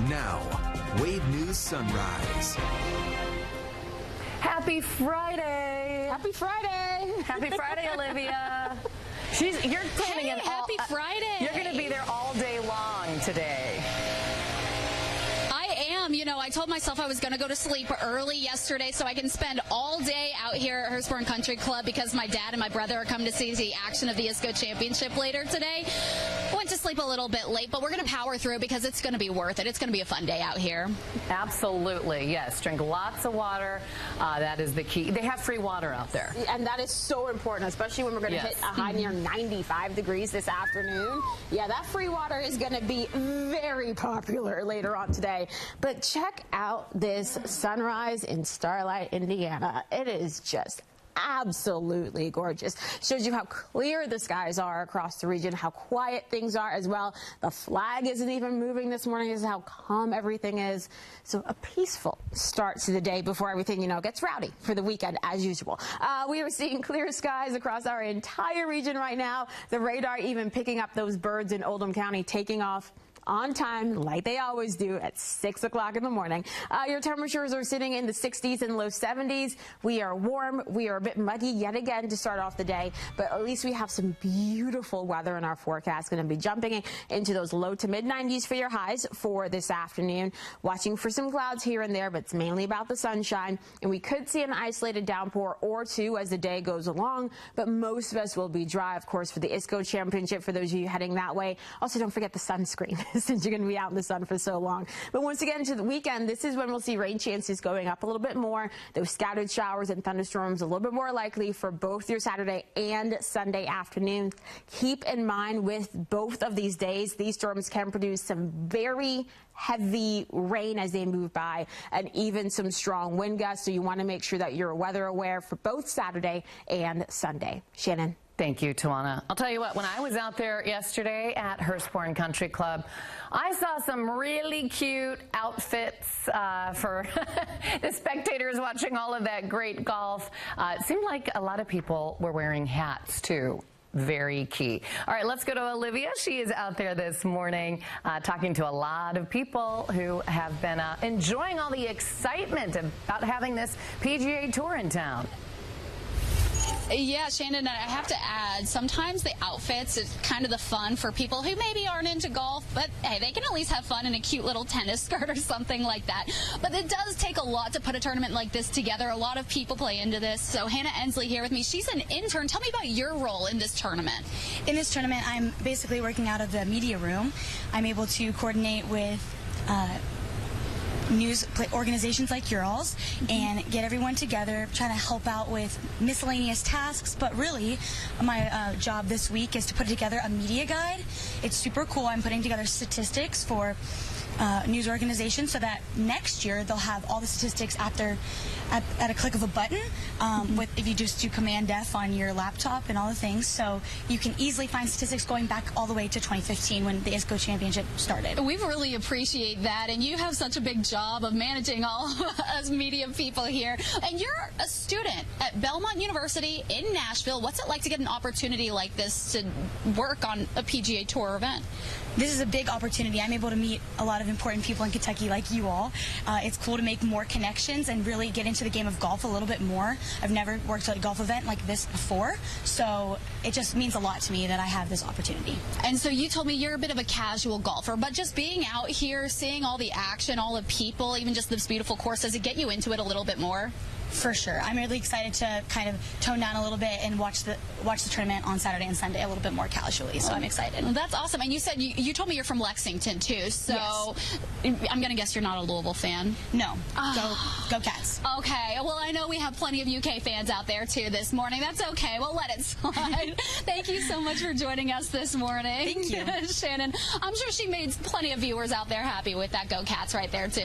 Now, Wave News Sunrise. Happy Friday! Happy Friday! Happy Friday, Olivia. You're planning Hey, an happy Friday! You're going to be there all day long today. You know, I told myself I was going to go to sleep early yesterday so I can spend all day out here at Hurstbourne Country Club because my dad and my brother are coming to see the action of the ISCO Championship later today. Went to sleep a little bit late, but we're going to power through because it's going to be worth it. It's going to be a fun day out here. Absolutely, yes. Drink lots of water. That is the key. They have free water out there. And that is so important, especially when we're going to hit a high near 95 degrees this afternoon. Yeah, that free water is going to be very popular later on today. But check out this sunrise in Starlight, Indiana. It is just absolutely gorgeous. Shows you how clear the skies are across the region, how quiet things are as well. The flag isn't even moving this morning. This is how calm everything is. So a peaceful start to the day before everything, you know, gets rowdy for the weekend as usual. We are seeing clear skies across our entire region right now. The radar even picking up those birds in Oldham County taking off on time, like they always do, at 6 o'clock in the morning. Your temperatures are sitting in the 60s and low 70s. We are warm. We are a bit muggy yet again to start off the day, but at least we have some beautiful weather in our forecast. Going to be jumping into those low to mid 90s for your highs for this afternoon. Watching for some clouds here and there, but it's mainly about the sunshine. And we could see an isolated downpour or two as the day goes along, but most of us will be dry, of course, for the ISCO Championship for those of you heading that way. Also, don't forget the sunscreen since you're going to be out in the sun for so long. But once again, to the weekend, this is when we'll see rain chances going up a little bit more. Those scattered showers and thunderstorms a little bit more likely for both your Saturday and Sunday afternoons. Keep in mind with both of these days, these storms can produce some very heavy rain as they move by and even some strong wind gusts. So you want to make sure that you're weather aware for both Saturday and Sunday. Shannon. Thank you, Tawana. I'll tell you what, when I was out there yesterday at Hurstbourne Country Club, I saw some really cute outfits for the spectators watching all of that great golf. It seemed like a lot of people were wearing hats, too. Very key. All right, let's go to Olivia. She is out there this morning talking to a lot of people who have been enjoying all the excitement about having this PGA Tour in town. Yeah, Shannon, I have to add, sometimes the outfits is kind of the fun for people who maybe aren't into golf, but hey, they can at least have fun in a cute little tennis skirt or something like that. But it does take a lot to put a tournament like this together. A lot of people play into this. So Hannah Ensley here with me. She's an intern. Tell me about your role in this tournament. In this tournament, I'm basically working out of the media room. I'm able to coordinate with news organizations like yours and get everyone together, trying to help out with miscellaneous tasks. But really, my job this week is to put together a media guide. It's super cool. I'm putting together statistics for news organizations so that next year they'll have all the statistics at a click of a button with if you just do Command F on your laptop and all the things. So you can easily find statistics going back all the way to 2015 when the ISCO Championship started. We really appreciate that, and you have such a big job of managing all of us media people here. And you're a student at Belmont University in Nashville. What's it like to get an opportunity like this to work on a PGA Tour event? This is a big opportunity. I'm able to meet a lot of important people in Kentucky like you all. It's cool to make more connections and really get into the game of golf a little bit more. I've never worked at a golf event like this before, so it just means a lot to me that I have this opportunity. And so you told me you're a bit of a casual golfer, but just being out here, seeing all the action, all the people, even just this beautiful course, does it get you into it a little bit more? For sure. I'm really excited to kind of tone down a little bit and watch the tournament on Saturday and Sunday a little bit more casually, so I'm excited. Well, that's awesome. And you said you told me you're from Lexington, too, so yes. I'm going to guess you're not a Louisville fan. No. Go Cats. Okay. Well, I know we have plenty of UK fans out there, too, this morning. That's okay. We'll let it slide. Thank you so much for joining us this morning. Thank you. Shannon, I'm sure she made plenty of viewers out there happy with that Go Cats right there, too.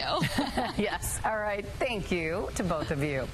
Yes. All right. Thank you to both of you.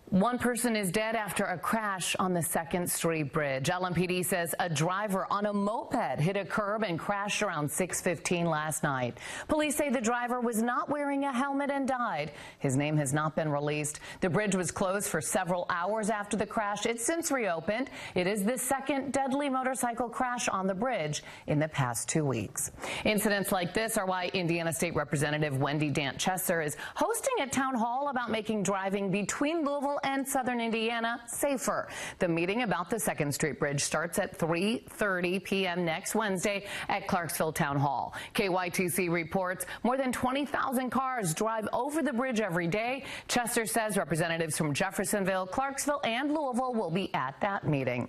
One person is dead after a crash on the 2nd Street Bridge. LMPD says a driver on a moped hit a curb and crashed around 6:15 last night. Police say the driver was not wearing a helmet and died. His name has not been released. The bridge was closed for several hours after the crash. It's since reopened. It is the second deadly motorcycle crash on the bridge in the past 2 weeks. Incidents like this are why Indiana State Representative Wendy Dant-Chesser is hosting a town hall about making driving between Louisville and Southern Indiana safer. The meeting about the 2nd Street Bridge starts at 3:30 p.m. next Wednesday at Clarksville Town Hall. KYTC reports more than 20,000 cars drive over the bridge every day. Chester says representatives from Jeffersonville, Clarksville, and Louisville will be at that meeting.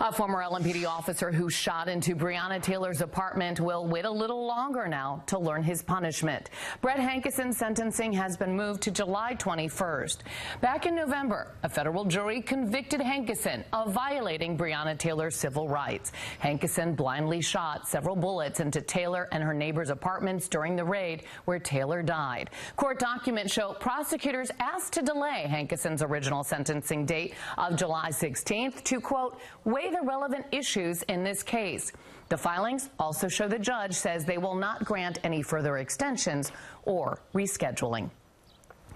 A former LMPD officer who shot into Breonna Taylor's apartment will wait a little longer now to learn his punishment. Brett Hankison's sentencing has been moved to July 21st. Back in November, a federal jury convicted Hankison of violating Breonna Taylor's civil rights. Hankison blindly shot several bullets into Taylor and her neighbor's apartments during the raid where Taylor died. Court documents show prosecutors asked to delay Hankison's original sentencing date of July 16th to, quote, weigh the relevant issues in this case. The filings also show the judge says they will not grant any further extensions or rescheduling.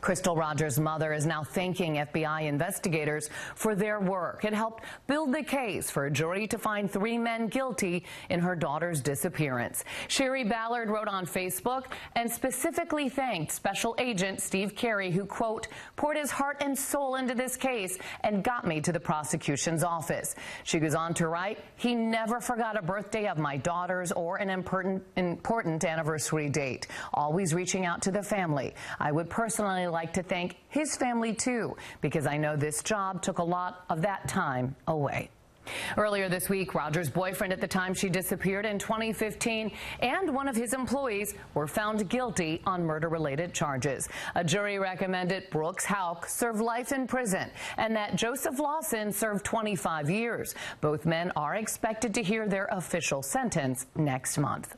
Crystal Rogers' mother is now thanking FBI investigators for their work. It helped build the case for a jury to find 3 men guilty in her daughter's disappearance. Sherry Ballard wrote on Facebook and specifically thanked Special Agent Steve Carey, who, quote, poured his heart and soul into this case and got me to the prosecution's office. She goes on to write, he never forgot a birthday of my daughters or an important anniversary date, always reaching out to the family. I would personally like to thank his family too, because I know this job took a lot of that time away. Earlier this week, Rogers' boyfriend at the time she disappeared in 2015 and one of his employees were found guilty on murder-related charges. A jury recommended Brooks Houck serve life in prison and that Joseph Lawson serve 25 years. Both men are expected to hear their official sentence next month.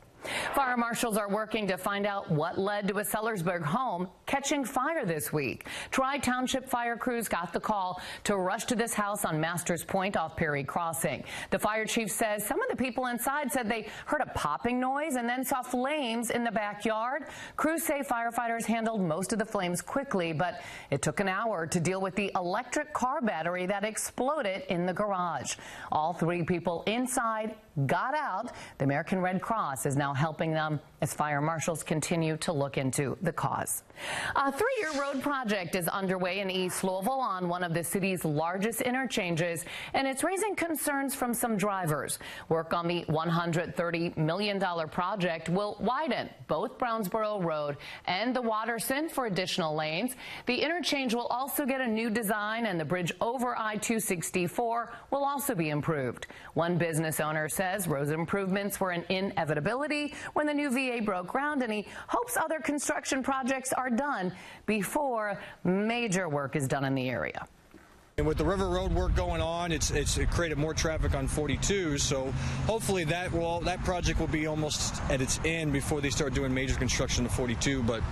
Fire marshals are working to find out what led to a Sellersburg home catching fire this week. Tri-Township fire crews got the call to rush to this house on Masters Point off Perry Crossing. The fire chief says some of the people inside said they heard a popping noise and then saw flames in the backyard. Crews say firefighters handled most of the flames quickly, but it took an hour to deal with the electric car battery that exploded in the garage. All 3 people inside got out. The American Red Cross is now helping them as fire marshals continue to look into the cause. A 3-year road project is underway in East Louisville on one of the city's largest interchanges, and it's raising concerns from some drivers. Work on the $130 million project will widen both Brownsboro Road and the Watterson for additional lanes. The interchange will also get a new design, and the bridge over I-264 will also be improved. One business owner says road improvements were an inevitability when the new VA broke ground, and he hopes other construction projects are done before major work is done in the area. And with the River Road work going on, it created more traffic on 42, so hopefully that project will be almost at its end before they start doing major construction to 42, but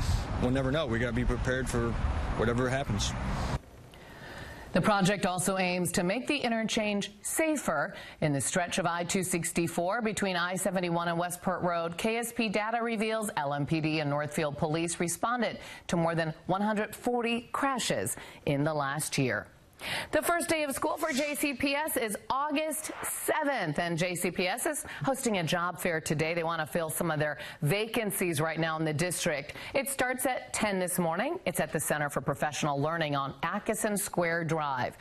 we'll never know. We got to be prepared for whatever happens. The project also aims to make the interchange safer in the stretch of I-264 between I-71 and Westport Road. KSP data reveals LMPD and Northfield Police responded to more than 140 crashes in the last year. The first day of school for JCPS is August 7th, and JCPS is hosting a job fair today. They want to fill some of their vacancies right now in the district. It starts at 10 this morning. It's at the Center for Professional Learning on Atkinson Square Drive.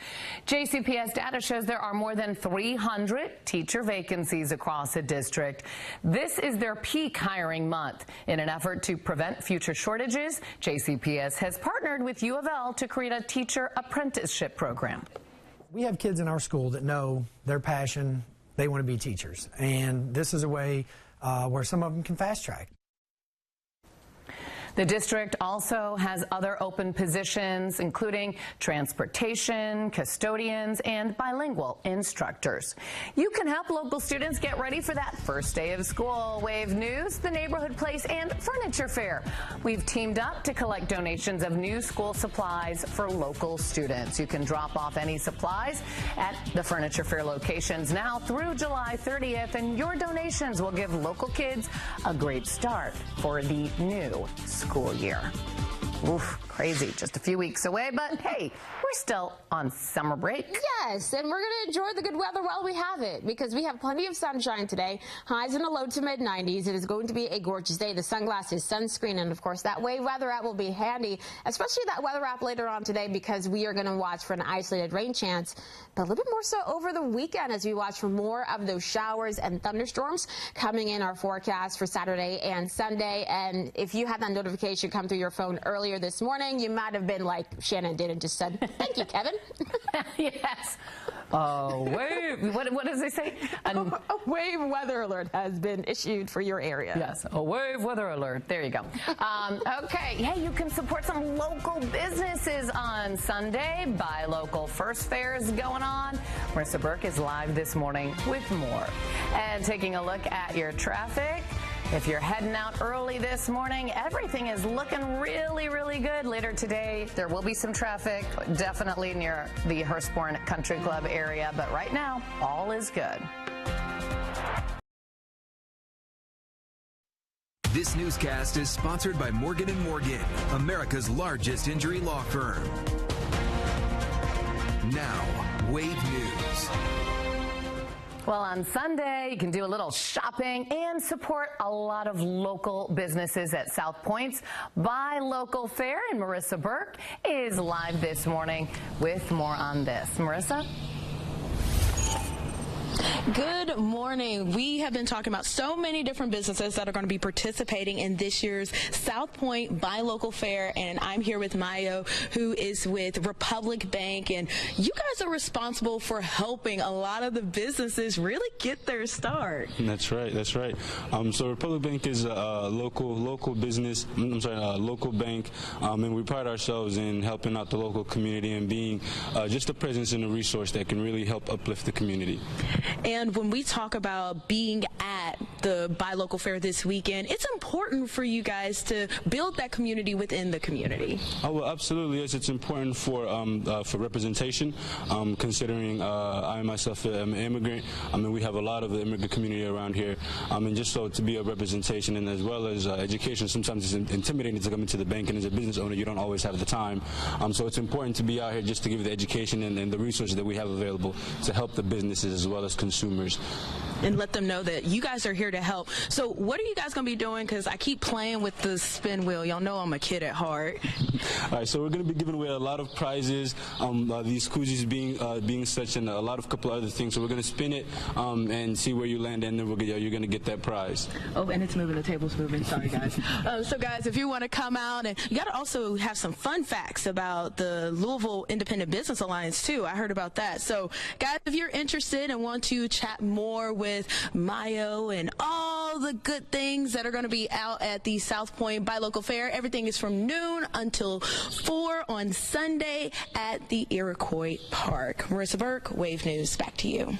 JCPS data shows there are more than 300 teacher vacancies across the district. This is their peak hiring month. In an effort to prevent future shortages, JCPS has partnered with U of L to create a teacher apprenticeship program. We have kids in our school that know their passion, they want to be teachers, and this is a way where some of them can fast track. The district also has other open positions, including transportation, custodians, and bilingual instructors. You can help local students get ready for that first day of school. Wave News, the Neighborhood Place, and Furniture Fair. We've teamed up to collect donations of new school supplies for local students. You can drop off any supplies at the Furniture Fair locations now through July 30th, and your donations will give local kids a great start for the new school year. Oof, crazy. Just a few weeks away, but hey, we're still on summer break. Yes, and we're going to enjoy the good weather while we have it, because we have plenty of sunshine today. Highs in the low to mid-90s. It is going to be a gorgeous day. The sunglasses, sunscreen, and of course that Wave weather app will be handy, especially that weather app later on today, because we are going to watch for an isolated rain chance, but a little bit more so over the weekend as we watch for more of those showers and thunderstorms coming in our forecast for Saturday and Sunday. And if you had that notification come through your phone earlier this morning, you might have been like Shannon did and just said, thank you, Kevin. Yes. Oh, wave. What does it say? A wave weather alert has been issued for your area. Yes, a wave weather alert. There you go. Okay, hey, you can support some local businesses on Sunday. Buy Local First Fair is going on. Marissa Burke is live this morning with more. And taking a look at your traffic. If you're heading out early this morning, everything is looking really, really good. Later today, there will be some traffic, definitely near the Hurstbourne Country Club area, but right now, all is good. This newscast is sponsored by Morgan & Morgan, America's largest injury law firm. Now, Wave News. Well, on Sunday, you can do a little shopping and support a lot of local businesses at South Point's Buy Local Fair, and Marissa Burke is live this morning with more on this. Marissa? Good morning. We have been talking about so many different businesses that are going to be participating in this year's South Point Buy Local Fair, and I'm here with Mayo, who is with Republic Bank, and you guys are responsible for helping a lot of the businesses really get their start. That's right. That's right. So Republic Bank is a local business. I'm sorry, a local bank, and we pride ourselves in helping out the local community and being just a presence and a resource that can really help uplift the community. And when we talk about being at the Buy Local Fair this weekend, it's important for you guys to build that community within the community. Oh, well, absolutely. Yes, it's important for representation, considering I myself am an immigrant. I mean, we have a lot of the immigrant community around here, and just so to be a representation, and as well as education. Sometimes it's intimidating to come into the bank, and as a business owner, you don't always have the time. So it's important to be out here just to give the education and the resources that we have available to help the businesses as well as consumers. And let them know that you guys are here to help. So what are you guys going to be doing? Because I keep playing with the spin wheel. Y'all know I'm a kid at heart. All right, so we're going to be giving away a lot of prizes, these koozies being such, and a couple other things. So we're going to spin it and see where you land, and then you're going to get that prize. Oh, and it's moving. The table's moving. Sorry, guys. So, guys, if you want to come out, and you got to also have some fun facts about the Louisville Independent Business Alliance, too. I heard about that. So, guys, if you're interested and want to chat more with Mayo and all the good things that are going to be out at the South Point Buy Local Fair, everything is from noon until 4 on Sunday at the Iroquois Park. Marissa Burke, Wave News, back to you.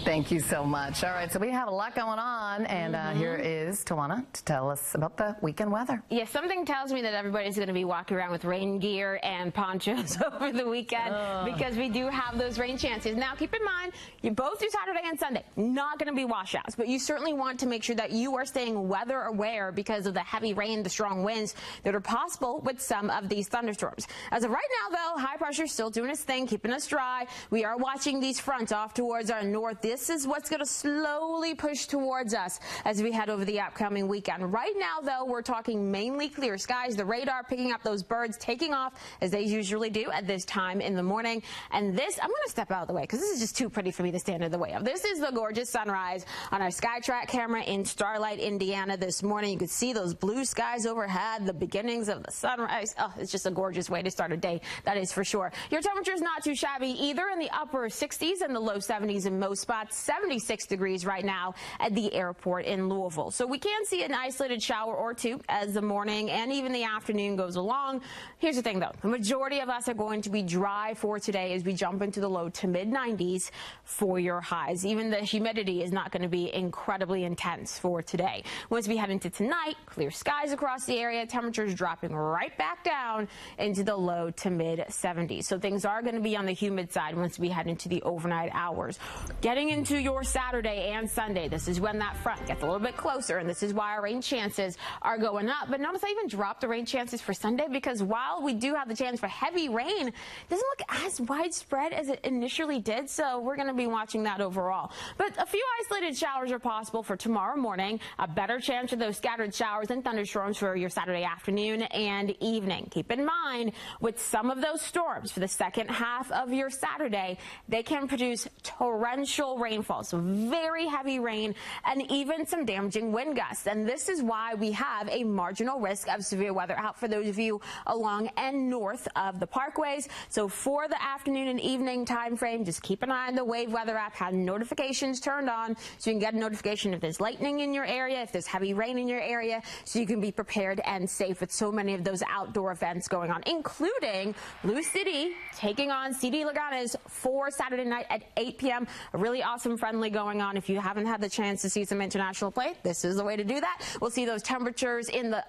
Thank you so much. All right, so we have a lot going on, and here is Tawana to tell us about the weekend weather. Yeah, something tells me that everybody's going to be walking around with rain gear and ponchos over the weekend because we do have those rain chances. Now, keep in mind, you both do Saturday and Sunday. Not going to be washouts, but you certainly want to make sure that you are staying weather aware because of the heavy rain, the strong winds that are possible with some of these thunderstorms. As of right now, though, high pressure still doing its thing, keeping us dry. We are watching these fronts off towards our north. This is what's going to slowly push towards us as we head over the upcoming weekend. Right now, though, we're talking mainly clear skies. The radar picking up those birds taking off as they usually do at this time in the morning. And this, I'm going to step out of the way because this is just too pretty for me to stand in the way of. This is the gorgeous sunrise on our SkyTrack camera in Starlight, Indiana this morning. You could see those blue skies overhead, the beginnings of the sunrise. Oh, it's just a gorgeous way to start a day, that is for sure. Your temperature is not too shabby either, in the upper 60s and the low 70s in most spots. got 76 degrees right now at the airport in Louisville. So we can see an isolated shower or two as the morning and even the afternoon goes along. Here's the thing, though. The majority of us are going to be dry for today as we jump into the low to mid 90s for your highs. Even the humidity is not going to be incredibly intense for today. Once we head into tonight, clear skies across the area, temperatures dropping right back down into the low to mid 70s. So things are going to be on the humid side once we head into the overnight hours. Getting into your Saturday and Sunday, this is when that front gets a little bit closer, and this is why our rain chances are going up. But notice I even dropped the rain chances for Sunday, because while we do have the chance for heavy rain, it doesn't look as widespread as it initially did. So we're going to be watching that overall. But a few isolated showers are possible for tomorrow morning. A better chance of those scattered showers and thunderstorms for your Saturday afternoon and evening. Keep in mind, with some of those storms for the second half of your Saturday, they can produce torrential rainfall, so very heavy rain and even some damaging wind gusts. And this is why we have a marginal risk of severe weather out for those of you along and north of the parkways. So for the afternoon and evening time frame, just keep an eye on the Wave Weather app, have notifications turned on so you can get a notification if there's lightning in your area, if there's heavy rain in your area, so you can be prepared and safe with so many of those outdoor events going on, including Lou City taking on CD Laganes for Saturday night at 8 p.m. A really awesome friendly going on. If you haven't had the chance to see some international play, this is the way to do that. We'll see those temperatures in the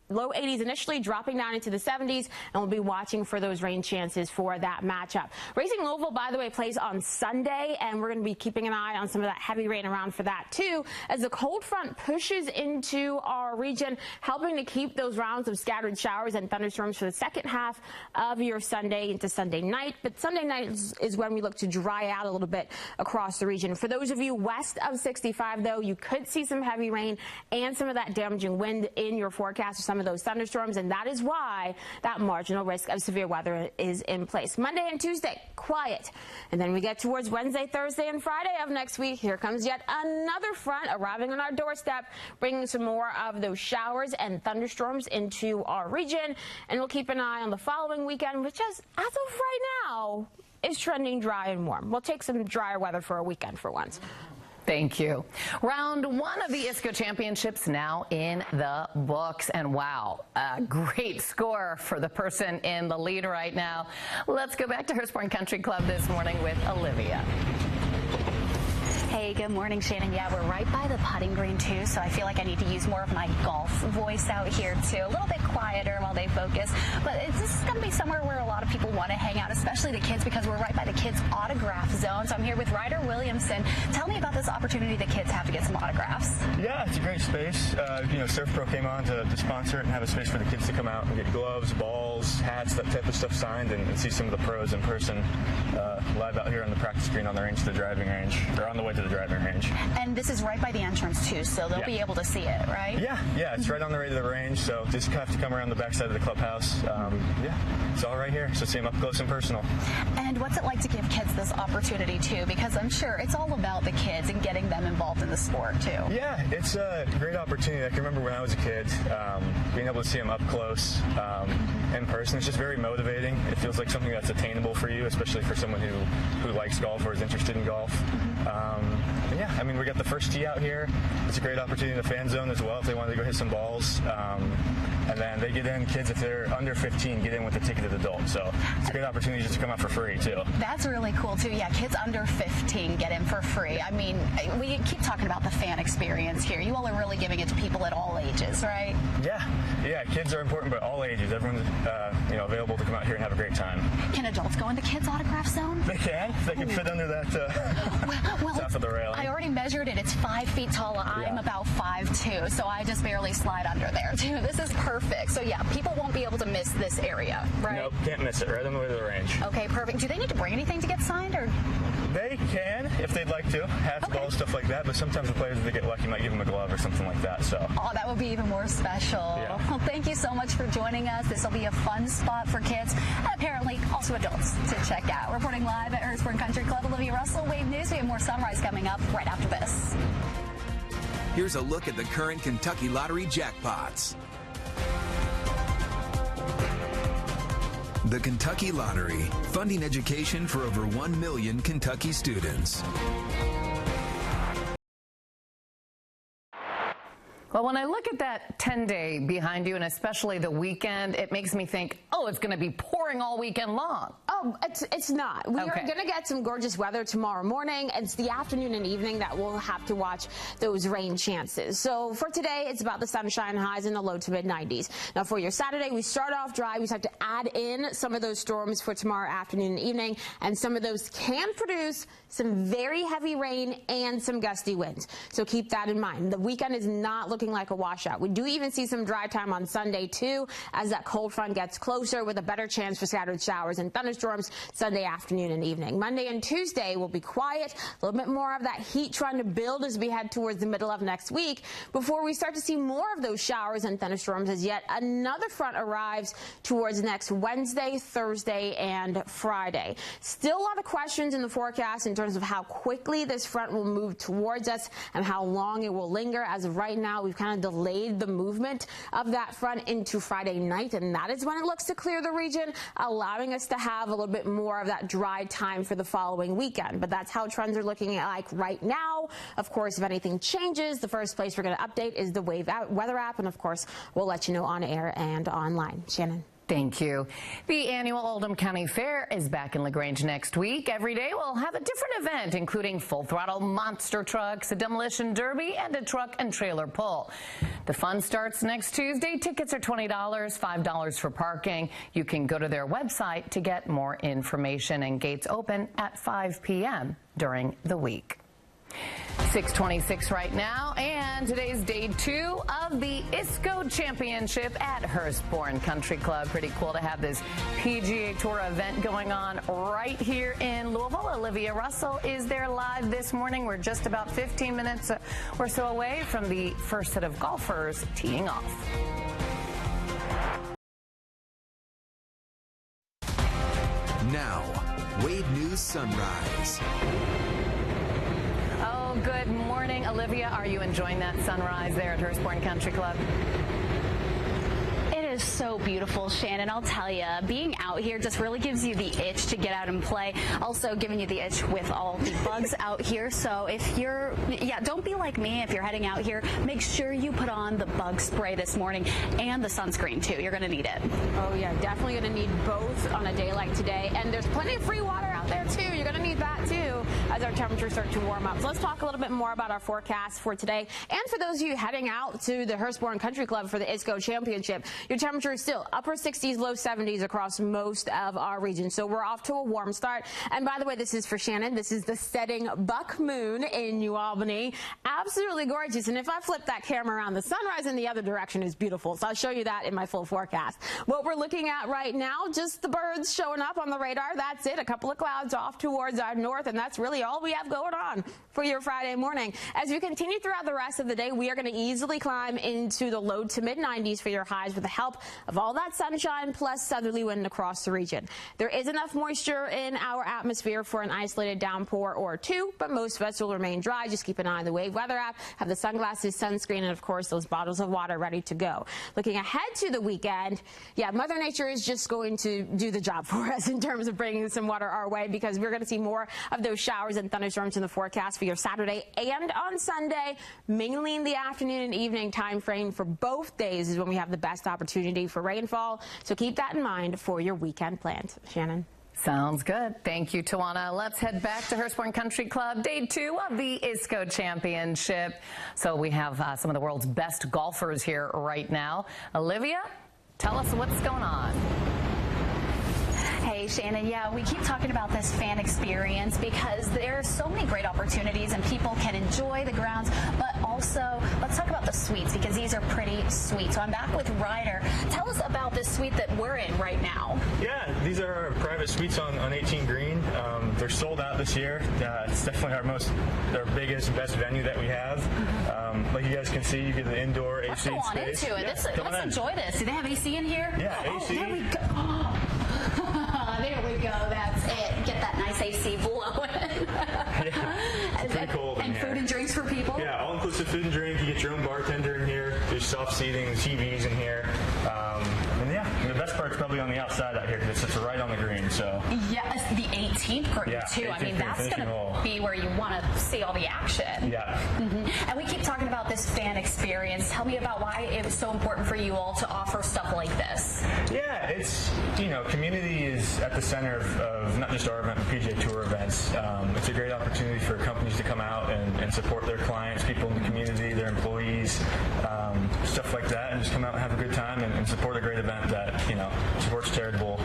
low 80s initially, dropping down into the 70s, and we'll be watching for those rain chances for that matchup. Racing Louisville, by the way, plays on Sunday, and we're going to be keeping an eye on some of that heavy rain around for that too, as the cold front pushes into our region, helping to keep those rounds of scattered showers and thunderstorms for the second half of your Sunday into Sunday night. But Sunday night is when we look to dry out a little bit across the region. For those of you west of 65, though, you could see some heavy rain and some of that damaging wind in your forecast for some of those thunderstorms, and that is why that marginal risk of severe weather is in place. Monday and Tuesday, quiet. And then we get towards Wednesday, Thursday, and Friday of next week. Here comes yet another front arriving on our doorstep, bringing some more of those showers and thunderstorms into our region. And we'll keep an eye on the following weekend, which is, as of right now, is trending dry and warm. We'll take some drier weather for a weekend for once. Thank you. Round one of the ISCO Championships now in the books. And wow, a great score for the person in the lead right now. Let's go back to Hurstbourne Country Club this morning with Olivia. Hey, good morning, Shannon. Yeah, we're right by the putting green, too, so I feel like I need to use more of my golf voice out here, too. A little bit quieter while they focus, but this is going to be somewhere where a lot of people want to hang out, especially the kids, because we're right by the kids' autograph zone. So I'm here with Ryder Williamson. Tell me about this opportunity the kids have to get some autographs. Yeah, it's a great space. Surf Pro came on to sponsor it and have a space for the kids to come out and get gloves, balls, hats, that type of stuff signed, and see some of the pros in person live out here on the practice green on the range to the driving range, or on the way to the driving range. And this is right by the entrance, too, so they'll be able to see it, right? Yeah, it's right on the way to the range, so just have to come around the backside of the clubhouse. It's all right here, so see them up close and personal. And what's it like to give kids this opportunity, too? Because I'm sure it's all about the kids and getting them involved in the sport, too. Yeah, it's a great opportunity. I can remember when I was a kid, being able to see them up close in person. It's just very motivating. It feels like something that's attainable for you, especially for someone who likes golf or is interested in golf. We got the first tee out here. It's a great opportunity in the fan zone as well if they wanted to go hit some balls. And then they get in, kids, if they're under 15, get in with a ticketed adult. So it's a great opportunity just to come out for free, too. That's really cool, too. Yeah, kids under 15 get in for free. I mean, we keep talking about the fan experience here. You all are really giving it to people at all ages, right? Yeah, kids are important, but all ages. Everyone's available to come out here and have a great time. Can adults go into kids' autograph zone? They can. They can fit under that top of the railing. I already measured it. It's 5 feet tall. I'm about 5'2", so I just barely slide under there, too. This is perfect. So, yeah, people won't be able to miss this area, right? Nope, can't miss it. Right on the way to the range. Okay, perfect. Do they need to bring anything to get signed, or? They can, if they'd like to. Hats, balls, stuff like that. But sometimes the players, if they get lucky, might give them a glove or something like that. So. Oh, that would be even more special. Yeah. Well, thank you so much for joining us. This will be a fun spot for kids and apparently also adults to check out. Reporting live at Hurstbourne Country Club, Olivia Russell, Wave News. We have more Sunrise coming up right after this. Here's a look at the current Kentucky Lottery jackpots. The Kentucky Lottery, funding education for over 1 million Kentucky students. Well, when I look at that 10-day behind you, and especially the weekend, it makes me think, oh, it's going to be pouring all weekend long. Oh, it's not. We are going to get some gorgeous weather tomorrow morning. It's the afternoon and evening that we'll have to watch those rain chances. So for today, it's about the sunshine, highs in the low to mid-90s. Now for your Saturday, we start off dry. We start to add in some of those storms for tomorrow afternoon and evening, and some of those can produce some very heavy rain and some gusty winds. So keep that in mind. The weekend is not looking like a washout. We do even see some dry time on Sunday too, as that cold front gets closer, with a better chance for scattered showers and thunderstorms Sunday afternoon and evening. Monday and Tuesday will be quiet, a little bit more of that heat trying to build as we head towards the middle of next week, before we start to see more of those showers and thunderstorms as yet another front arrives towards next Wednesday, Thursday, and Friday. Still a lot of questions in the forecast in terms of how quickly this front will move towards us and how long it will linger. As of right now, we've kind of delayed the movement of that front into Friday night, and that is when it looks to clear the region, allowing us to have a little bit more of that dry time for the following weekend. But that's how trends are looking like right now. Of course, if anything changes, the first place we're going to update is the Wave weather app, and of course, we'll let you know on air and online. Shannon. Thank you. The annual Oldham County Fair is back in LaGrange next week. Every day we'll have a different event, including full-throttle monster trucks, a demolition derby, and a truck and trailer pull. The fun starts next Tuesday. Tickets are $20, $5 for parking. You can go to their website to get more information, and gates open at 5 p.m. during the week. 6:26 right now, and today's day 2 of the ISCO Championship at Hurstbourne Country Club. Pretty cool to have this PGA Tour event going on right here in Louisville. Olivia Russell is there live this morning. We're just about 15 minutes or so away from the first set of golfers teeing off. Now, Wade News Sunrise. Good morning, Olivia. Are you enjoying that sunrise there at Hurstbourne Country Club? It is so beautiful, Shannon. I'll tell you, being out here just really gives you the itch to get out and play. Also giving you the itch with all the bugs out here. So if you're, don't be like me. If you're heading out here, make sure you put on the bug spray this morning and the sunscreen too. You're going to need it. Oh yeah, definitely going to need both on a day like today. And there's plenty of free water out there too. You're going to need that too as our temperatures start to warm up. So let's talk a little bit more about our forecast for today. And for those of you heading out to the Hurstbourne Country Club for the ISCO Championship, your temperature is still upper 60s, low 70s across most of our region. So we're off to a warm start. And by the way, this is for Shannon. This is the setting buck moon in New Albany. Absolutely gorgeous. And if I flip that camera around, the sunrise in the other direction is beautiful. So I'll show you that in my full forecast. What we're looking at right now, just the birds showing up on the radar. That's it. A couple of clouds off towards our north, and that's really all we have going on for your Friday morning. As we continue throughout the rest of the day, we are going to easily climb into the low to mid 90s for your highs with the help of all that sunshine plus southerly wind across the region. There is enough moisture in our atmosphere for an isolated downpour or two, but most of us will remain dry. Just keep an eye on the Wave weather app, have the sunglasses, sunscreen, and of course those bottles of water ready to go. Looking ahead to the weekend, Mother Nature is just going to do the job for us in terms of bringing some water our way, because we're going to see more of those showers and thunderstorms in the forecast for your Saturday and on Sunday, mainly in the afternoon and evening time frame. For both days is when we have the best opportunity for rainfall. So keep that in mind for your weekend plans. Shannon. Sounds good. Thank you, Tawana. Let's head back to Hurstbourne Country Club, day 2 of the ISCO Championship. So we have some of the world's best golfers here right now. Olivia, tell us what's going on. Hey, Shannon, we keep talking about this fan experience because there are so many great opportunities and people can enjoy the grounds, but also let's talk about the suites because these are pretty sweet. So I'm back with Ryder. Tell us about this suite that we're in right now. Yeah, these are our private suites on 18 Green. They're sold out this year. It's definitely our biggest, best venue that we have. Like you guys can see, you get the indoor AC Let's go on space. into it. Let's enjoy this. Do they have AC in here? Yeah, AC. There we go. There we go. That's it. Get that nice AC blowing. It's pretty cold in and here. Food and drinks for people? Yeah, all-inclusive food and drink. You get your own bartender in here. There's soft seating, TVs in here. And the best part's probably on the outside out here because it sits right on the green. So yes, the 18th green too. 18th I mean, green, that's going to be where you want to see all the action. Yeah. And we keep talking about this fan experience. Tell me about why it was so important for you all to offer stuff like this. Yeah, it's, community is at the center of not just our event, but PGA Tour events. It's a great opportunity for companies to come out and support their clients, people in the community, their employees, stuff like that, and just come out and have a good time and support a great event that, supports charitable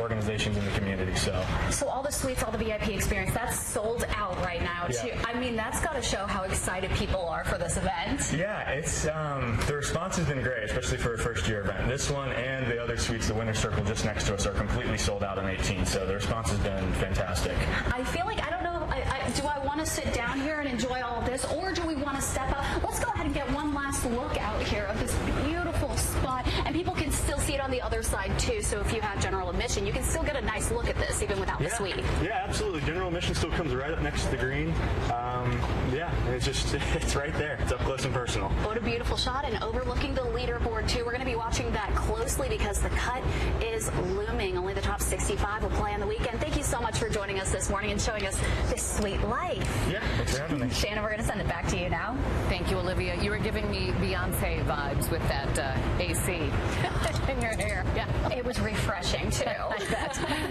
organizations in the community. So all the suites, all the VIP experience, that's sold out right now too. I mean, that's got to show how excited people are for this event. Yeah, it's the response has been great, especially for a first-year event. This one and the other suites, the Winner's Circle just next to us, are completely sold out on 18. So the response has been fantastic. I feel like, I don't know, do I want to sit down here and enjoy all of this, or do we want to step up? Let's go ahead and get one last look out here of this beautiful spot, and people can still see it on the other side too. So if you have general admission, you can still get a nice look at this even without the suite. Yeah, absolutely. General admission still comes right up next to the green. It's right there. It's up close and personal. What a beautiful shot, and overlooking the leaderboard too. We're going to be watching that closely because the cut is looming. Only the top 65 will play on the weekend. Thank you so much for joining us this morning and showing us this sweet life. Yeah, thanks for having me. Shannon, we're going to send it back to you now. Thank you, Olivia. You were giving me Beyonce vibes with that AC in your hair. Yeah, it was refreshing too.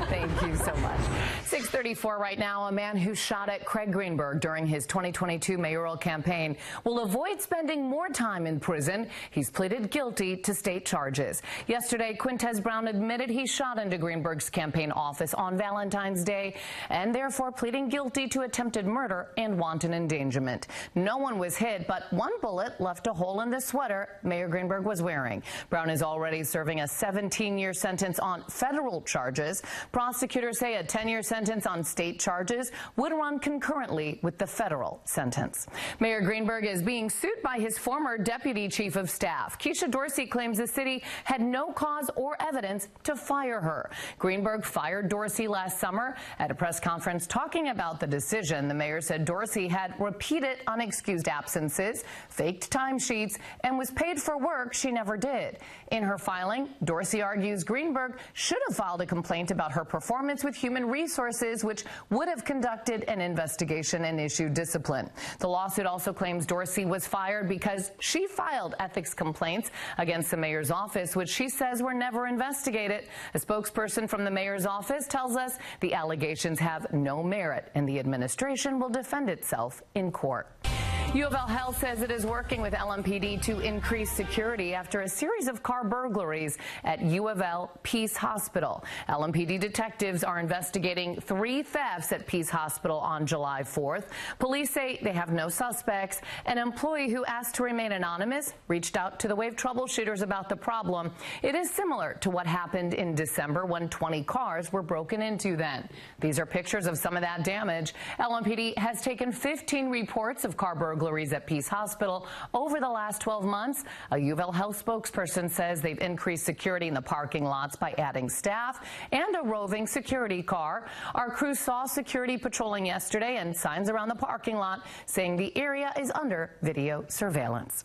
Thank you so much. 6:34 right now. A man who shot at Craig Greenberg during his 2022 mayoral campaign will avoid spending more time in prison. He's pleaded guilty to state charges. Yesterday, Quintez Brown admitted he shot into Greenberg's campaign office on Valentine's Day and therefore pleading guilty to attempted murder and wanton endangerment. No one was hit, but one bullet left a hole in the sweater Mayor Greenberg was wearing. Brown is already serving a 17-year sentence on federal charges. Prosecutors say a 10-year sentence on state charges would run concurrently with the federal sentence. Mayor Greenberg is being sued by his former deputy chief of staff. Keisha Dorsey claims the city had no cause or evidence to fire her. Greenberg fired Dorsey last summer. At a press conference talking about the decision, the mayor said Dorsey had repeated unexcused absences, faked timesheets, and was paid for work she never did. In her filing, Dorsey argues Greenberg should have filed a complaint about her performance with Human Resources, which would have conducted an investigation and issued discipline. The lawsuit also claims Dorsey was fired because she filed ethics complaints against the mayor's office, which she says were never investigated. A spokesperson from the mayor's office tells us the allegations have no merit and the administration will defend itself in court. U of L Health says it is working with LMPD to increase security after a series of car burglaries at U of L Peace Hospital. LMPD detectives are investigating 3 thefts at Peace Hospital on July 4th. Police say they have no suspects. An employee who asked to remain anonymous reached out to the Wave troubleshooters about the problem. It is similar to what happened in December when 20 cars were broken into then. These are pictures of some of that damage. LMPD has taken 15 reports of car burglaries at Peace Hospital over the last 12 months. A U of L Health spokesperson says they've increased security in the parking lots by adding staff and a roving security car. Our crew saw security patrolling yesterday and signs around the parking lot saying the area is under video surveillance.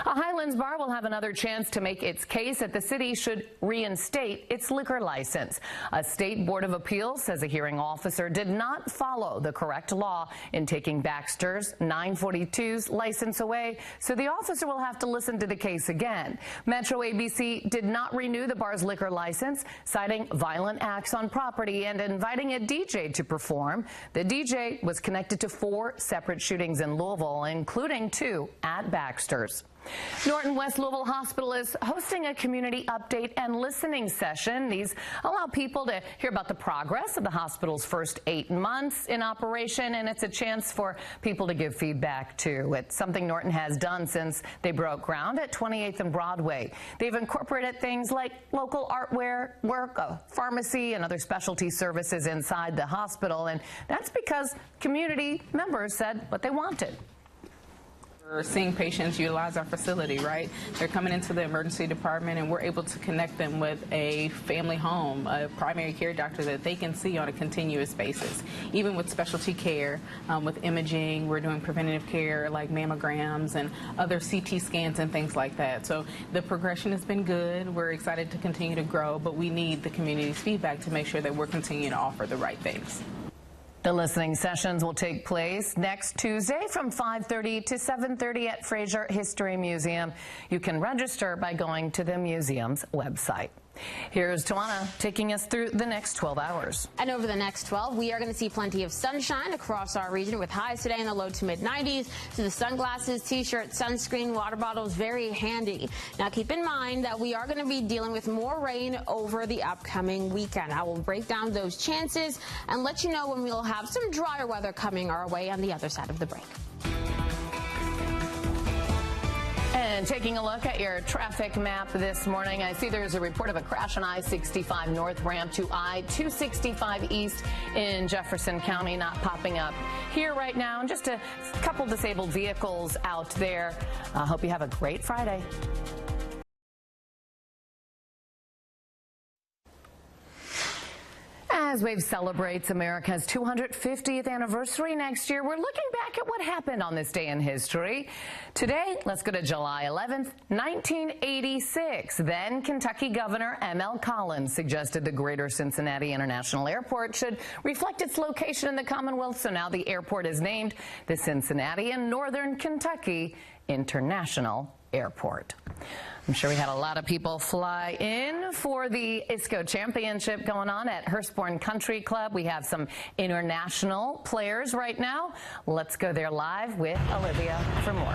A Highlands bar will have another chance to make its case that the city should reinstate its liquor license. A state board of appeals says a hearing officer did not follow the correct law in taking Baxter's 942's license away, so the officer will have to listen to the case again. Metro ABC did not renew the bar's liquor license, citing violent acts on property and inviting a DJ to perform. The DJ was connected to 4 separate shootings in Louisville, including 2 at Baxter's. Norton West Louisville Hospital is hosting a community update and listening session. These allow people to hear about the progress of the hospital's first 8 months in operation, and it's a chance for people to give feedback too. It's something Norton has done since they broke ground at 28th and Broadway. They've incorporated things like local artware, work, a pharmacy, and other specialty services inside the hospital, and that's because community members said what they wanted. We're seeing patients utilize our facility, right? They're coming into the emergency department and we're able to connect them with a family home, a primary care doctor that they can see on a continuous basis. Even with specialty care, with imaging, we're doing preventative care like mammograms and other CT scans and things like that. So the progression has been good. We're excited to continue to grow, but we need the community's feedback to make sure that we're continuing to offer the right things. The listening sessions will take place next Tuesday from 5:30 to 7:30 at Fraser History Museum. You can register by going to the museum's website. Here's Tawana taking us through the next 12 hours. And over the next 12, we are going to see plenty of sunshine across our region with highs today in the low to mid 90s. So the sunglasses, t-shirt, sunscreen, water bottles, very handy. Now keep in mind that we are going to be dealing with more rain over the upcoming weekend. I will break down those chances and let you know when we'll have some drier weather coming our way on the other side of the break. And taking a look at your traffic map this morning, I see there's a report of a crash on I-65 North ramp to I-265 East in Jefferson County, not popping up here right now. And just a couple disabled vehicles out there. I hope you have a great Friday. As WAVE celebrates America's 250th anniversary next year, we're looking back at what happened on this day in history. Today, let's go to July 11th, 1986. Then Kentucky Governor M.L. Collins suggested the Greater Cincinnati International Airport should reflect its location in the Commonwealth, so now the airport is named the Cincinnati and Northern Kentucky International Airport. I'm sure we had a lot of people fly in for the ISCO Championship going on at Hurstbourne Country Club. We have some international players right now. Let's go there live with Olivia for more.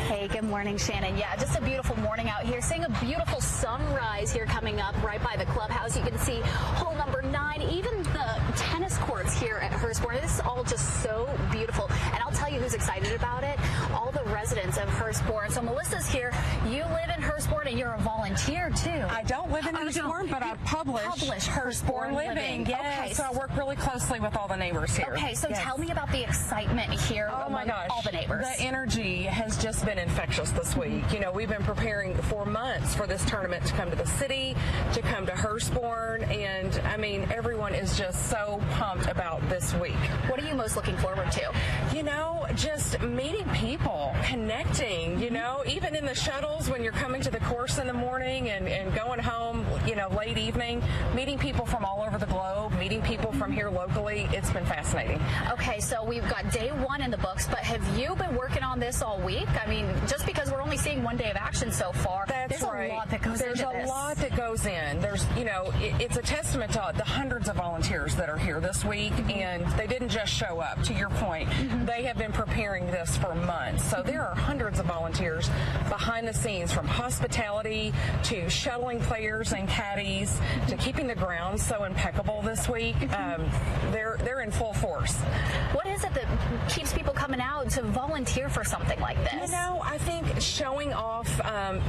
Hey, good morning, Shannon. Yeah, just a beautiful morning out here. Seeing a beautiful sunrise here coming up right by the clubhouse. You can see hole number 9, even the tennis courts here at Hurstbourne. This is all just so beautiful. And I'll tell you who's excited about it. All the residents of Hurstbourne. So Melissa's here. You live in Hurstbourne and you're a volunteer too. I don't live in Hurstbourne, but I publish Hurstbourne Living. Yes, okay. So I work really closely with all the neighbors here. Okay, so tell me about the excitement here among all the neighbors. The energy has just been infectious this week. You know, we've been preparing for months for this tournament to come to the city, to come to Hurstbourne, and I mean, everyone is just so pumped about this week. What are you most looking forward to? You know, just meeting people, connecting, you know, even in the shuttles when you're coming to the course in the morning and going home, you know, late evening, meeting people from all over the globe, meeting people from here locally. It's been fascinating. Okay, so we've got day 1 in the books, but have you been working on this all week? I mean, just because we're only seeing 1 day of action so far, there's a lot that goes into this. There's a lot that goes in. There's, you know, it's a testament to the hundreds of volunteers that are here this week, and they didn't just show up. To your point, they have been preparing this for months. So there are hundreds of volunteers behind the scenes, from hospitality to shuttling players and caddies to keeping the grounds so impeccable this week. They're in full force. What is it that keeps people coming out to volunteer for something like this? You know, I think showing off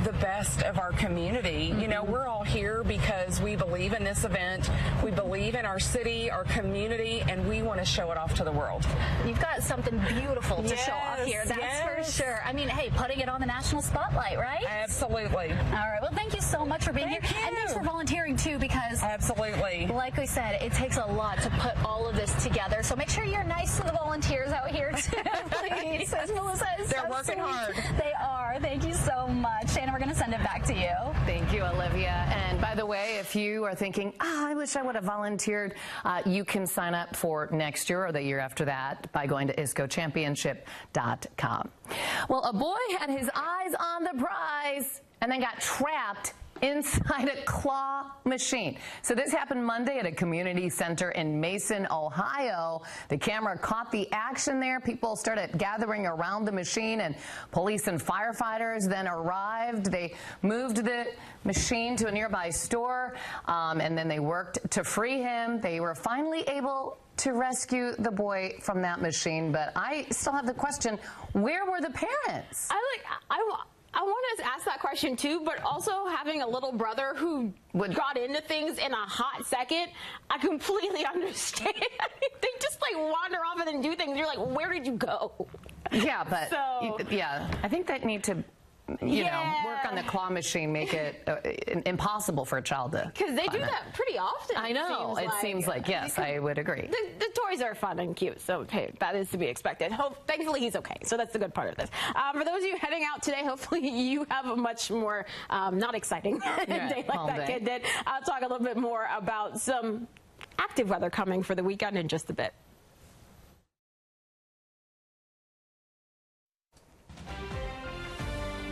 the best of our community. You know, we're all here because we believe in this event. We believe in our city, our community, and we want to show it off to the world. You've got something beautiful to show off here, that's for sure. I mean, hey, putting it on the national spotlight, right? Absolutely. All right, well, thank you so much for being here. And thanks for volunteering, too, because absolutely, like we said, it takes a lot to put all of this together. So make sure you're nice to the volunteers out here, too, please. As Melissa is They're working hard. They are. Thank you so much. Shannon, we're going to send it back to you. Thank you, Olivia. And by the way, if you are thinking, I wish I would have volunteered, you can sign up for next year or the year after that by going to iscochampionship.com. Well, a boy had his eyes on the prize and then got trapped inside a claw machine. So this happened Monday at a community center in Mason, Ohio. The camera caught the action there. People started gathering around the machine, and police and firefighters then arrived. They moved the machine to a nearby store, and then they worked to free him. They were finally able to rescue the boy from that machine. But I still have the question, where were the parents? I want to ask that question too, but also having a little brother who got into things in a hot second, I completely understand. They just like wander off and then do things. You're like, where did you go? Yeah, but yeah, I think they need to, you know, work on the claw machine, make it impossible for a child to. Because they do that pretty often. I know. It seems like, yes, I would agree. The toys are fun and cute, so hey, that is to be expected. Thankfully, he's okay, so that's the good part of this. For those of you heading out today, hopefully you have a much more not exciting day like that kid did. I'll talk a little bit more about some active weather coming for the weekend in just a bit.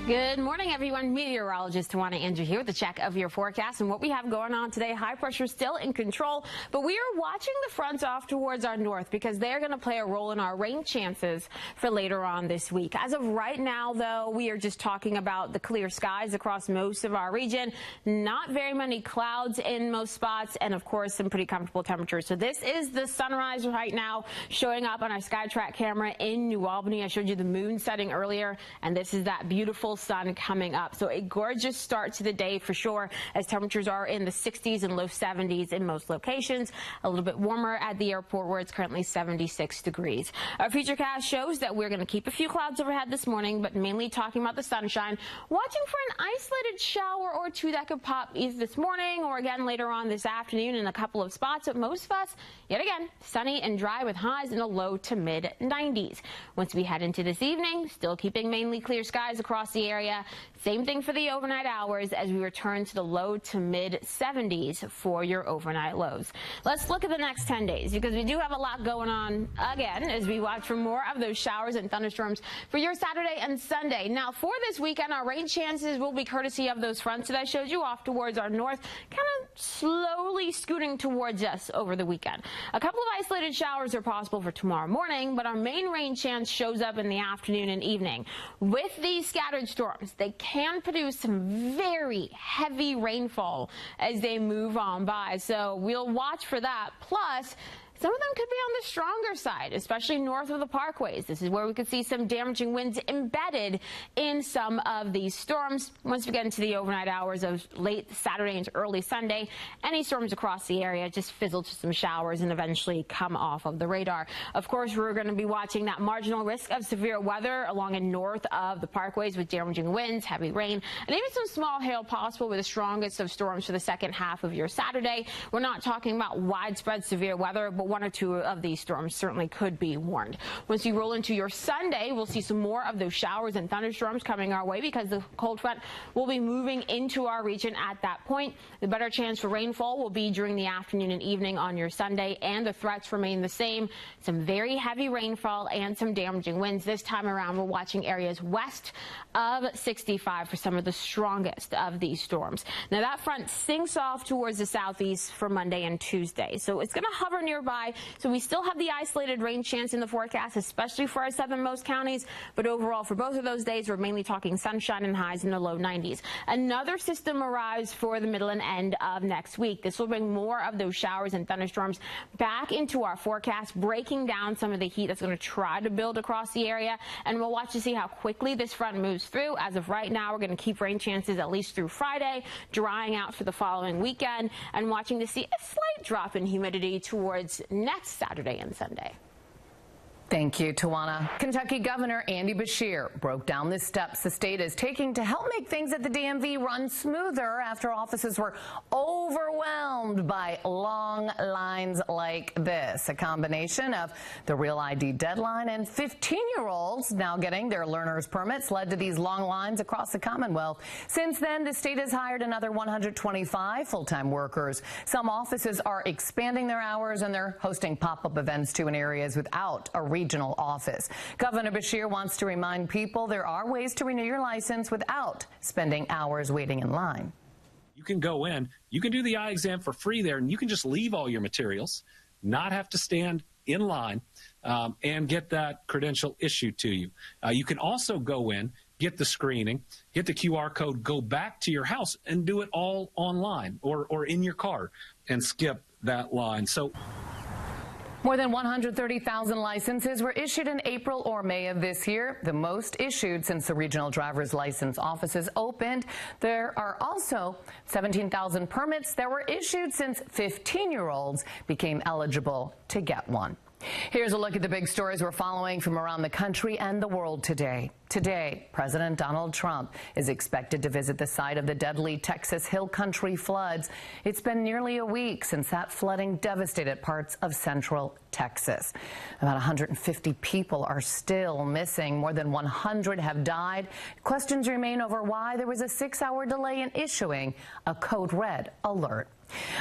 Good morning, everyone. Meteorologist Tawana Andrew here with a check of your forecast and what we have going on today. High pressure still in control, but we are watching the fronts off towards our north because they're going to play a role in our rain chances for later on this week. As of right now, though, we are just talking about the clear skies across most of our region. Not very many clouds in most spots, and of course, some pretty comfortable temperatures. So this is the sunrise right now showing up on our SkyTrack camera in New Albany. I showed you the moon setting earlier, and this is that beautiful sun coming up. So a gorgeous start to the day for sure, as temperatures are in the 60s and low 70s in most locations. A little bit warmer at the airport where it's currently 76 degrees. Our futurecast shows that we're going to keep a few clouds overhead this morning, but mainly talking about the sunshine. Watching for an isolated shower or two that could pop either this morning or again later on this afternoon in a couple of spots. But most of us, yet again, sunny and dry with highs in the low to mid 90s. Once we head into this evening, still keeping mainly clear skies across the area. Same thing for the overnight hours as we return to the low to mid 70s for your overnight lows. Let's look at the next 10 days because we do have a lot going on again as we watch for more of those showers and thunderstorms for your Saturday and Sunday. Now for this weekend, our rain chances will be courtesy of those fronts that I showed you off towards our north, kind of slowly scooting towards us over the weekend. A couple of isolated showers are possible for tomorrow morning, but our main rain chance shows up in the afternoon and evening. With these scattered storms, they can produce some very heavy rainfall as they move on by. So we'll watch for that. Plus, some of them could be on the stronger side, especially north of the parkways. This is where we could see some damaging winds embedded in some of these storms. Once we get into the overnight hours of late Saturday into early Sunday, any storms across the area just fizzle to some showers and eventually come off of the radar. Of course, we're going to be watching that marginal risk of severe weather along and north of the parkways with damaging winds, heavy rain, and even some small hail possible with the strongest of storms for the second half of your Saturday. We're not talking about widespread severe weather, but one or two of these storms certainly could be warned. Once you roll into your Sunday, we'll see some more of those showers and thunderstorms coming our way because the cold front will be moving into our region at that point. The better chance for rainfall will be during the afternoon and evening on your Sunday, and the threats remain the same. Some very heavy rainfall and some damaging winds. This time around, we're watching areas west of 65 for some of the strongest of these storms. Now, that front sinks off towards the southeast for Monday and Tuesday, so it's going to hover nearby. So we still have the isolated rain chance in the forecast, especially for our southernmost counties. But overall, for both of those days, we're mainly talking sunshine and highs in the low 90s. Another system arrives for the middle and end of next week. This will bring more of those showers and thunderstorms back into our forecast, breaking down some of the heat that's going to try to build across the area. And we'll watch to see how quickly this front moves through. As of right now, we're going to keep rain chances at least through Friday, drying out for the following weekend, and watching to see a slight drop in humidity towards next Saturday and Sunday. Thank you, Tawana. Kentucky Governor Andy Beshear broke down the steps the state is taking to help make things at the DMV run smoother after offices were overwhelmed by long lines like this. A combination of the Real ID deadline and 15-year-olds now getting their learner's permits led to these long lines across the Commonwealth. Since then, the state has hired another 125 full-time workers. Some offices are expanding their hours, and they're hosting pop-up events too in areas without a regional office. Governor Beshear wants to remind people there are ways to renew your license without spending hours waiting in line. You can go in, you can do the eye exam for free there, and you can just leave all your materials, not have to stand in line, and get that credential issued to you. You can also go in, get the screening, get the QR code, go back to your house and do it all online or in your car and skip that line. So more than 130,000 licenses were issued in April or May of this year, the most issued since the regional driver's license offices opened. There are also 17,000 permits that were issued since 15-year-olds became eligible to get one. Here's a look at the big stories we're following from around the country and the world today. Today, President Donald Trump is expected to visit the site of the deadly Texas Hill Country floods. It's been nearly a week since that flooding devastated parts of central Texas. About 150 people are still missing. More than 100 have died. Questions remain over why there was a 6-hour delay in issuing a code red alert.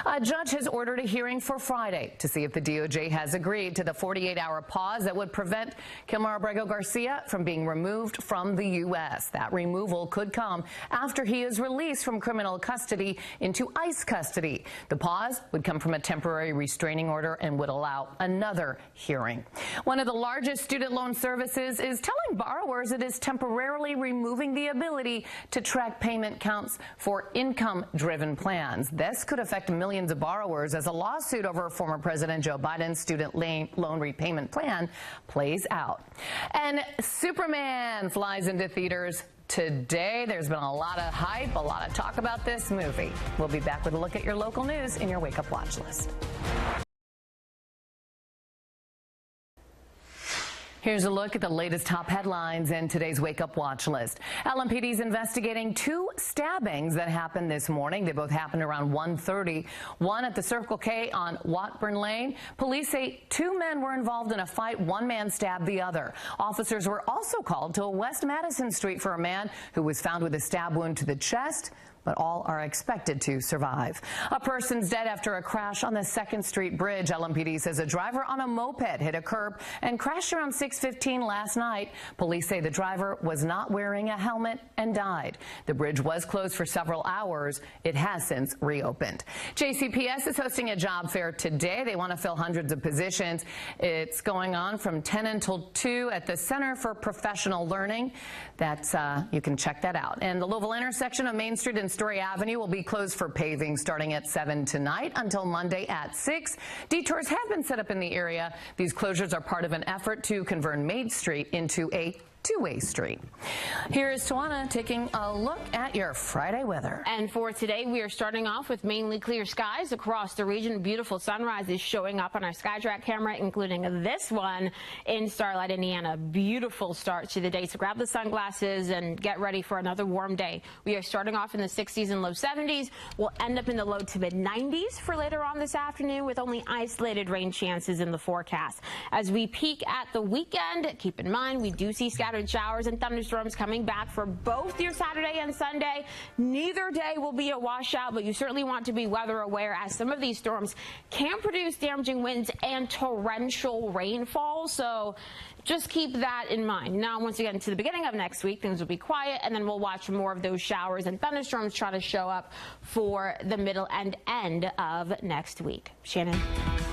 A judge has ordered a hearing for Friday to see if the DOJ has agreed to the 48-hour pause that would prevent Kilmar Abrego Garcia from being removed from the U.S. That removal could come after he is released from criminal custody into ICE custody. The pause would come from a temporary restraining order and would allow another hearing. One of the largest student loan services is telling borrowers it is temporarily removing the ability to track payment counts for income-driven plans. This could affect millions of borrowers as a lawsuit over former President Joe Biden's student loan repayment plan plays out. And Superman flies into theaters today. There's been a lot of hype, a lot of talk about this movie. We'll be back with a look at your local news in your Wake Up Watch List. Here's a look at the latest top headlines in today's Wake Up Watch List. LMPD is investigating 2 stabbings that happened this morning. They both happened around 1:30. One at the Circle K on Watburn Lane. Police say 2 men were involved in a fight. One man stabbed the other. Officers were also called to West Madison Street for a man who was found with a stab wound to the chest, but all are expected to survive. A person's dead after a crash on the 2nd Street Bridge. LMPD says a driver on a moped hit a curb and crashed around 6:15 last night. Police say the driver was not wearing a helmet and died. The bridge was closed for several hours. It has since reopened. JCPS is hosting a job fair today. They want to fill hundreds of positions. It's going on from 10 until 2 at the Center for Professional Learning. That's you can check that out. And the Louisville intersection of Main Street and Story Avenue will be closed for paving starting at 7 tonight until Monday at 6. Detours have been set up in the area. These closures are part of an effort to convert Main Street into a two-way street. Here is Tawana taking a look at your Friday weather. And for today, we are starting off with mainly clear skies across the region. Beautiful sunrise is showing up on our SkyTrack camera, including this one in Starlight, Indiana. Beautiful start to the day. So grab the sunglasses and get ready for another warm day. We are starting off in the 60s and low 70s. We'll end up in the low to mid 90s for later on this afternoon with only isolated rain chances in the forecast. As we peek at the weekend, keep in mind we do see scattered showers and thunderstorms coming back for both your Saturday and Sunday. Neither day will be a washout, but you certainly want to be weather aware as some of these storms can produce damaging winds and torrential rainfall. So just keep that in mind. Now, once again, to the beginning of next week, things will be quiet, and then we'll watch more of those showers and thunderstorms try to show up for the middle and end of next week. Shannon.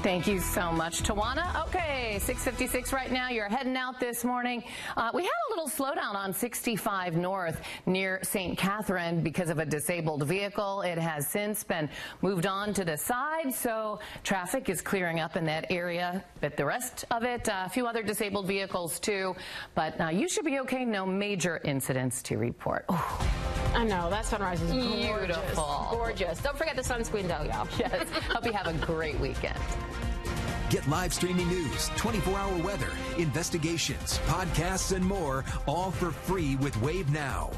Thank you so much, Tawana. Okay, 6:56 right now. You're heading out this morning. We had a little slowdown on 65 North near St. Catherine because of a disabled vehicle. It has since been moved on to the side, so traffic is clearing up in that area. But the rest of it, a few other disabled vehicles too. But you should be okay. No major incidents to report. Ooh. I know, that sunrise is beautiful. Gorgeous. Don't forget the sunscreen though, y'all. Yes. Hope you have a great weekend. Get live streaming news, 24-hour weather, investigations, podcasts, and more, all for free with Wave Now.